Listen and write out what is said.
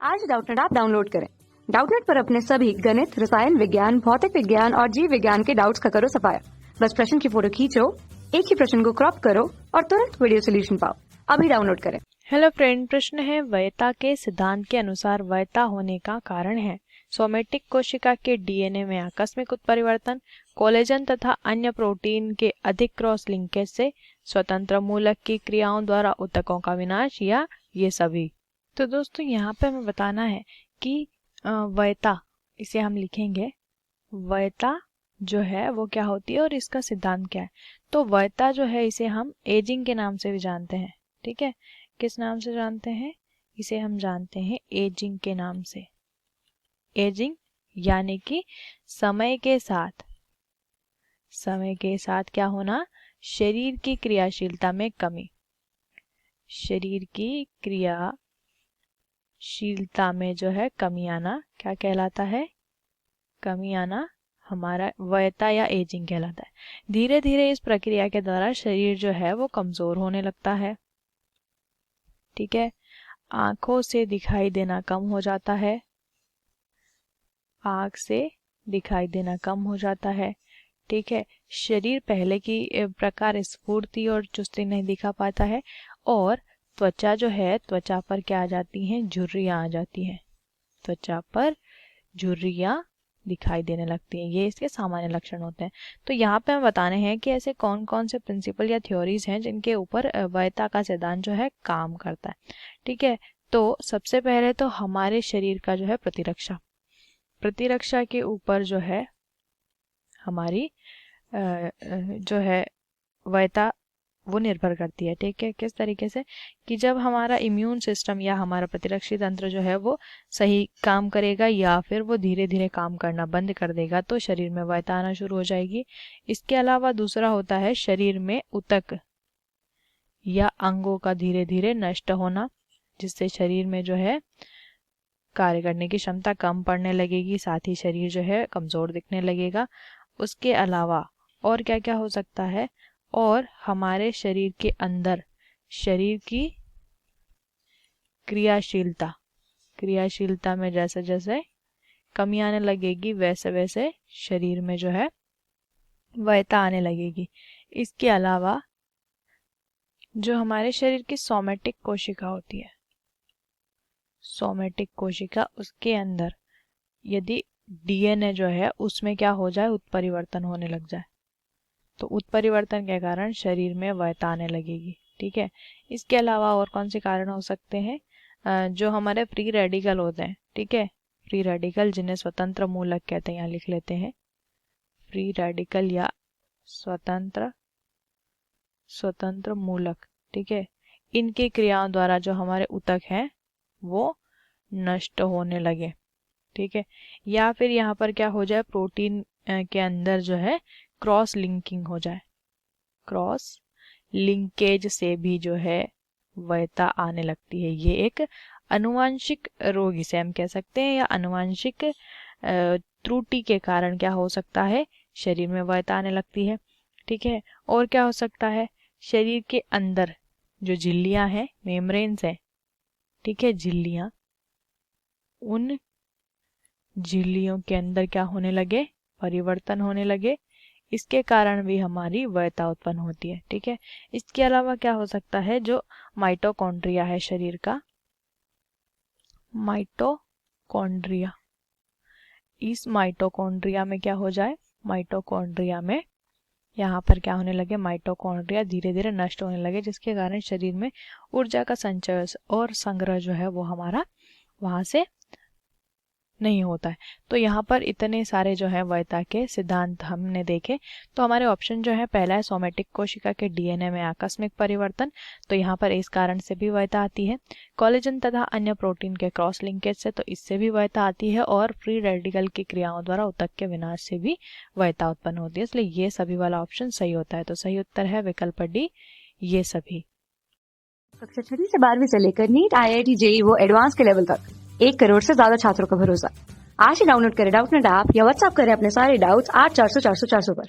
आज Doubtnut app download करें। Doubtnut पर अपने सभी गणित, रसायन विज्ञान, भौतिक विज्ञान और जीव विज्ञान के डाउट्स का करो सफाया। बस प्रश्न की फोटो खींचो, एक ही प्रश्न को क्रॉप करो और तुरंत वीडियो सोल्यूशन पाओ। अभी डाउनलोड करें। हेलो फ्रेंड, प्रश्न है वयता के सिद्धांत के अनुसार वयता होने का कारण है सोमेटिक कोशिका के डीएनए में आकस्मिक उत्परिवर्तन, कोलेजन तथा अन्य प्रोटीन के अधिक क्रॉस लिंकेज से, स्वतंत्र मूलक की क्रियाओं द्वारा ऊतकों का विनाश, या ये सभी। तो दोस्तों यहाँ पे हमें बताना है कि वयता, इसे हम लिखेंगे वयता जो है वो क्या होती है और इसका सिद्धांत क्या है। तो वयता जो है इसे हम एजिंग के नाम से भी जानते हैं। ठीक है, किस नाम से जानते हैं? इसे हम जानते हैं एजिंग के नाम से। एजिंग यानी कि समय के साथ क्या होना? शरीर की क्रियाशीलता में कमी। शरीर की क्रियाशीलता में जो है कमी आना क्या कहलाता है? कमी आना हमारा वयता या एजिंग कहलाता है। धीरे धीरे इस प्रक्रिया के द्वारा शरीर जो है वो कमजोर होने लगता है। ठीक है, आंखों से दिखाई देना कम हो जाता है। आंख से दिखाई देना कम हो जाता है। ठीक है, शरीर पहले की प्रकार स्फूर्ति और चुस्ती नहीं दिखा पाता है और त्वचा जो है, त्वचा पर क्या आ जाती हैं? झुर्रियां आ जाती हैं। त्वचा पर झुर्रियां दिखाई देने लगती हैं। ये इसके सामान्य लक्षण होते हैं। तो यहाँ पे हम बताने हैं कि ऐसे कौन कौन से प्रिंसिपल या थ्योरीज हैं जिनके ऊपर वयता का सिद्धांत जो है काम करता है। ठीक है, तो सबसे पहले तो हमारे शरीर का जो है प्रतिरक्षा के ऊपर जो है हमारी जो है वयता वो निर्भर करती है। ठीक है, किस तरीके से कि जब हमारा इम्यून सिस्टम या हमारा प्रतिरक्षी तंत्र जो है वो सही काम करेगा या फिर वो धीरे धीरे काम करना बंद कर देगा तो शरीर में वयता आना शुरू हो जाएगी। इसके अलावा दूसरा होता है शरीर में ऊतक या अंगों का धीरे धीरे नष्ट होना, जिससे शरीर में जो है कार्य करने की क्षमता कम पड़ने लगेगी, साथ ही शरीर जो है कमजोर दिखने लगेगा। उसके अलावा और क्या क्या हो सकता है? और हमारे शरीर के अंदर शरीर की क्रियाशीलता में जैसे जैसे कमी आने लगेगी वैसे वैसे शरीर में जो है वयता आने लगेगी। इसके अलावा जो हमारे शरीर की सोमेटिक कोशिका होती है, सोमेटिक कोशिका, उसके अंदर यदि डीएनए जो है उसमें क्या हो जाए? उत्परिवर्तन होने लग जाए तो उत्परिवर्तन के कारण शरीर में वयता आने लगेगी। ठीक है, इसके अलावा और कौन से कारण हो सकते हैं? जो हमारे फ्री रेडिकल होते हैं। ठीक है, फ्री रेडिकल जिन्हें स्वतंत्र मूलक कहते हैं, यहाँ लिख लेते हैं फ्री रेडिकल या स्वतंत्र मूलक। ठीक है, इनकी क्रियाओं द्वारा जो हमारे ऊतक हैं वो नष्ट होने लगे। ठीक है, या फिर यहाँ पर क्या हो जाए? प्रोटीन के अंदर जो है क्रॉस लिंकिंग हो जाए। क्रॉस लिंकेज से भी जो है वयता आने लगती है। ये एक आनुवांशिक रोग इसे हम कह सकते हैं, या आनुवांशिक त्रुटि के कारण क्या हो सकता है? शरीर में वयता आने लगती है। ठीक है, और क्या हो सकता है? शरीर के अंदर जो झिल्लियां हैं, मेम्ब्रेन्स हैं, ठीक है, झिल्लियां, उन झिल्लियों के अंदर क्या होने लगे? परिवर्तन होने लगे। इसके कारण भी हमारी वयता उत्पन्न होती है। ठीक है, इसके अलावा क्या हो सकता है? जो माइटोकॉन्ड्रिया है शरीर का, माइटोकॉन्ड्रिया, इस माइटोकॉन्ड्रिया में क्या हो जाए? माइटोकॉन्ड्रिया में यहाँ पर क्या होने लगे? माइटोकॉन्ड्रिया धीरे धीरे नष्ट होने लगे, जिसके कारण शरीर में ऊर्जा का संचय और संग्रह जो है वो हमारा वहां से नहीं होता है। तो यहाँ पर इतने सारे जो है वयता के सिद्धांत हमने देखे। तो हमारे ऑप्शन जो है पहला है सोमेटिक कोशिका के डीएनए में आकस्मिक परिवर्तन, तो यहाँ पर इस कारण से भी वयता आती है। कोलेजन तथा अन्य प्रोटीन के क्रॉस लिंकेज से, तो इससे भी वयता आती है। और फ्री रेडिकल की क्रियाओं द्वारा ऊतक के विनाश से भी वयता उत्पन्न होती है। इसलिए ये सभी वाला ऑप्शन सही होता है। तो सही उत्तर है विकल्प डी, ये सभी। कक्षा 6 से 12वीं से लेकर नीट, IIT, JEE वो एडवांस के लेवल तक 1 करोड़ से ज्यादा छात्रों का भरोसा। आज ही डाउनलोड करें डाउटनेट ऐप या व्हाट्सएप करें अपने सारे डाउट्स 8400 400 400 पर।